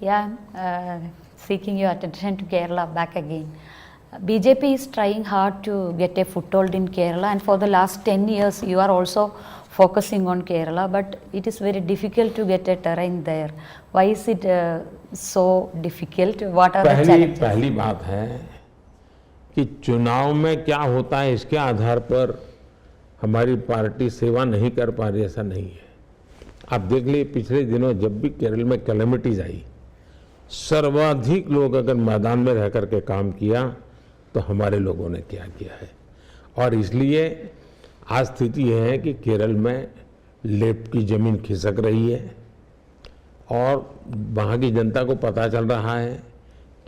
Yeah, seeking your attention to Kerala back again. BJP is trying hard to get a foothold in Kerala, and for the last 10 years, you are also focusing on Kerala, but it is very difficult to get a terrain there. Why is it so difficult? What are the challenges? पहली बात है कि चुनाव में क्या होता है इसके आधार पर हमारी पार्टी सेवा नहीं कर पा रही, ऐसा नहीं है। आप देख लीजिए पिछले दिनों जब भी केरल में कैलेमिटीज आई, सर्वाधिक लोग अगर मैदान में रह करके काम किया तो हमारे लोगों ने क्या किया है। और इसलिए आज स्थिति यह है कि केरल में लेफ्ट की जमीन खिसक रही है और वहाँ की जनता को पता चल रहा है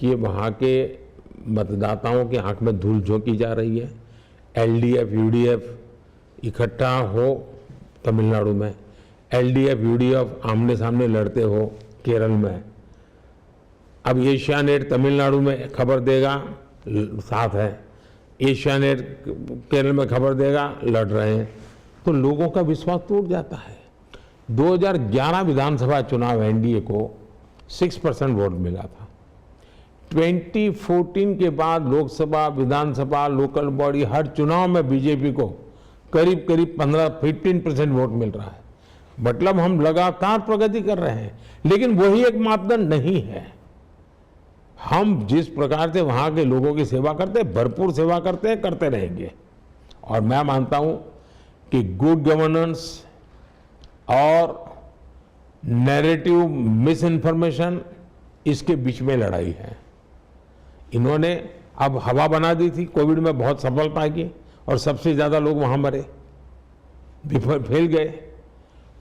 कि वहाँ के मतदाताओं की आंख में धूल झोंकी जा रही है। एलडीएफ यूडीएफ इकट्ठा हो तमिलनाडु में, एलडीएफ यूडीएफ आमने सामने लड़ते हो केरल में। अब एशियानेट तमिलनाडु में खबर देगा साथ है, एशियानेट केरल में खबर देगा लड़ रहे हैं, तो लोगों का विश्वास टूट जाता है। 2011 विधानसभा चुनाव एनडीए को 6% वोट मिला था। 2014 के बाद लोकसभा, विधानसभा, लोकल बॉडी हर चुनाव में बीजेपी को करीब करीब 15% वोट मिल रहा है। मतलब हम लगातार प्रगति कर रहे हैं, लेकिन वही एक मापदंड नहीं है। हम जिस प्रकार से वहां के लोगों की सेवा करते हैं, भरपूर सेवा करते हैं, करते रहेंगे। और मैं मानता हूं कि गुड गवर्नेंस और नैरेटिव मिस इन्फॉर्मेशन, इसके बीच में लड़ाई है। इन्होंने अब हवा बना दी थी, कोविड में बहुत सफलता की और सबसे ज्यादा लोग वहां मरे, फैल गए।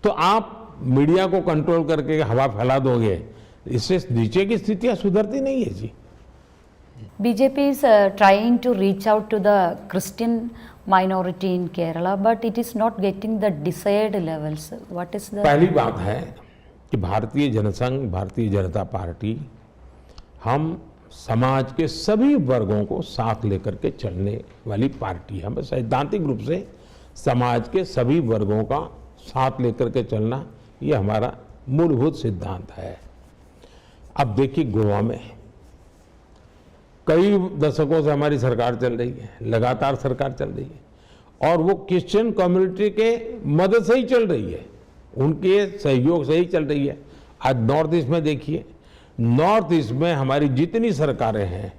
तो आप मीडिया को कंट्रोल करके हवा फैला दोगे, इससे नीचे की स्थितियां सुधरती नहीं है जी। BJP is trying to reach out to the Christian minority in Kerala, but it is not getting the desired levels. What is the? पहली बात है कि भारतीय जनसंघ, भारतीय जनता पार्टी, हम समाज के सभी वर्गों को साथ लेकर के चलने वाली पार्टी है। हमें सैद्धांतिक रूप से समाज के सभी वर्गों का साथ लेकर के चलना, ये हमारा मूलभूत सिद्धांत है। अब देखिए गोवा में कई दशकों से हमारी सरकार चल रही है, लगातार सरकार चल रही है और वो क्रिश्चियन कम्युनिटी के मदद से ही चल रही है, उनके सहयोग से ही चल रही है। आज नॉर्थ ईस्ट में देखिए, नॉर्थ ईस्ट में हमारी जितनी सरकारें हैं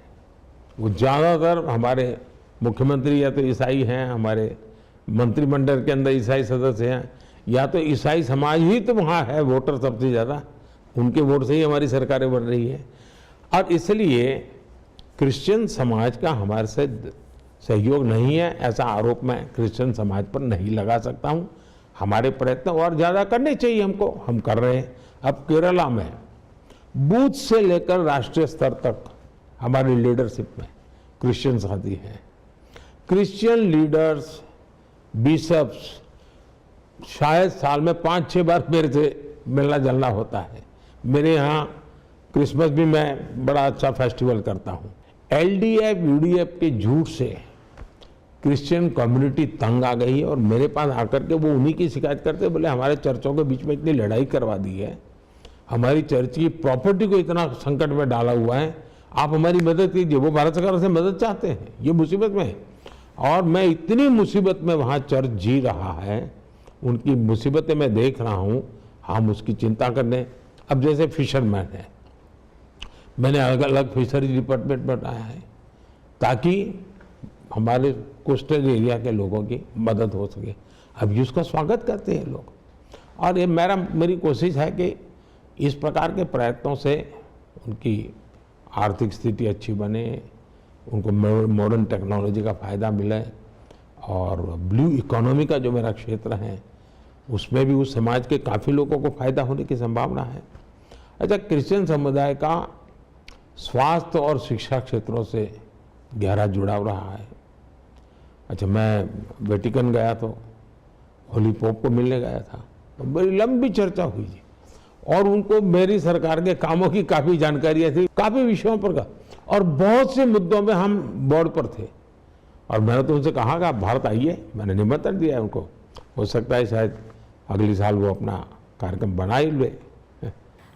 वो ज़्यादातर हमारे मुख्यमंत्री या तो ईसाई हैं, हमारे मंत्रिमंडल के अंदर ईसाई सदस्य हैं, या तो ईसाई समाज ही तो वहाँ है वोटर सबसे ज़्यादा, उनके वोट से ही हमारी सरकारें बन रही है। और इसलिए क्रिश्चियन समाज का हमारे से सहयोग नहीं है, ऐसा आरोप मैं क्रिश्चियन समाज पर नहीं लगा सकता हूँ। हमारे प्रयत्न और ज़्यादा करने चाहिए हमको, हम कर रहे हैं। अब केरला में बूथ से लेकर राष्ट्रीय स्तर तक हमारी लीडरशिप में क्रिश्चियन साथी हैं। क्रिश्चियन लीडर्स, बिशप्स शायद साल में 5-6 बार मेरे से मिलना जुलना होता है। मेरे यहाँ क्रिसमस भी मैं बड़ा अच्छा फेस्टिवल करता हूँ। एलडीएफ यूडीएफ के झूठ से क्रिश्चियन कम्युनिटी तंग आ गई है और मेरे पास आकर के वो उन्हीं की शिकायत करते, बोले हमारे चर्चों के बीच में इतनी लड़ाई करवा दी है, हमारी चर्च की प्रॉपर्टी को इतना संकट में डाला हुआ है, आप हमारी मदद कीजिए। वो भारत सरकार से मदद चाहते हैं, ये मुसीबत में है और मैं इतनी मुसीबत में वहाँ चर्च जी रहा है, उनकी मुसीबतें मैं देख रहा हूँ, हम उसकी चिंता करने। अब जैसे फिशरमैन है, मैंने अलग अलग फिशरीज डिपार्टमेंट बनाया है ताकि हमारे कोस्टल एरिया के लोगों की मदद हो सके। अब ये उसका स्वागत करते हैं लोग और ये मेरी कोशिश है कि इस प्रकार के प्रयत्नों से उनकी आर्थिक स्थिति अच्छी बने, उनको मॉडर्न टेक्नोलॉजी का फ़ायदा मिले और ब्लू इकोनॉमी का जो मेरा क्षेत्र है उसमें भी उस समाज के काफ़ी लोगों को फ़ायदा होने की संभावना है। अच्छा, क्रिश्चियन समुदाय का स्वास्थ्य और शिक्षा क्षेत्रों से गहरा जुड़ाव रहा है। अच्छा, मैं वेटिकन गया तो होली पोप को मिलने गया था, तो बड़ी लंबी चर्चा हुई जी और उनको मेरी सरकार के कामों की काफ़ी जानकारियाँ थी, काफ़ी विषयों पर और बहुत से मुद्दों में हम बोर्ड पर थे और मैंने तो उनसे कहा कि आप भारत आइए, मैंने निमंत्रण दिया है उनको। हो सकता है शायद अगले साल वो अपना कार्यक्रम बना ही ले।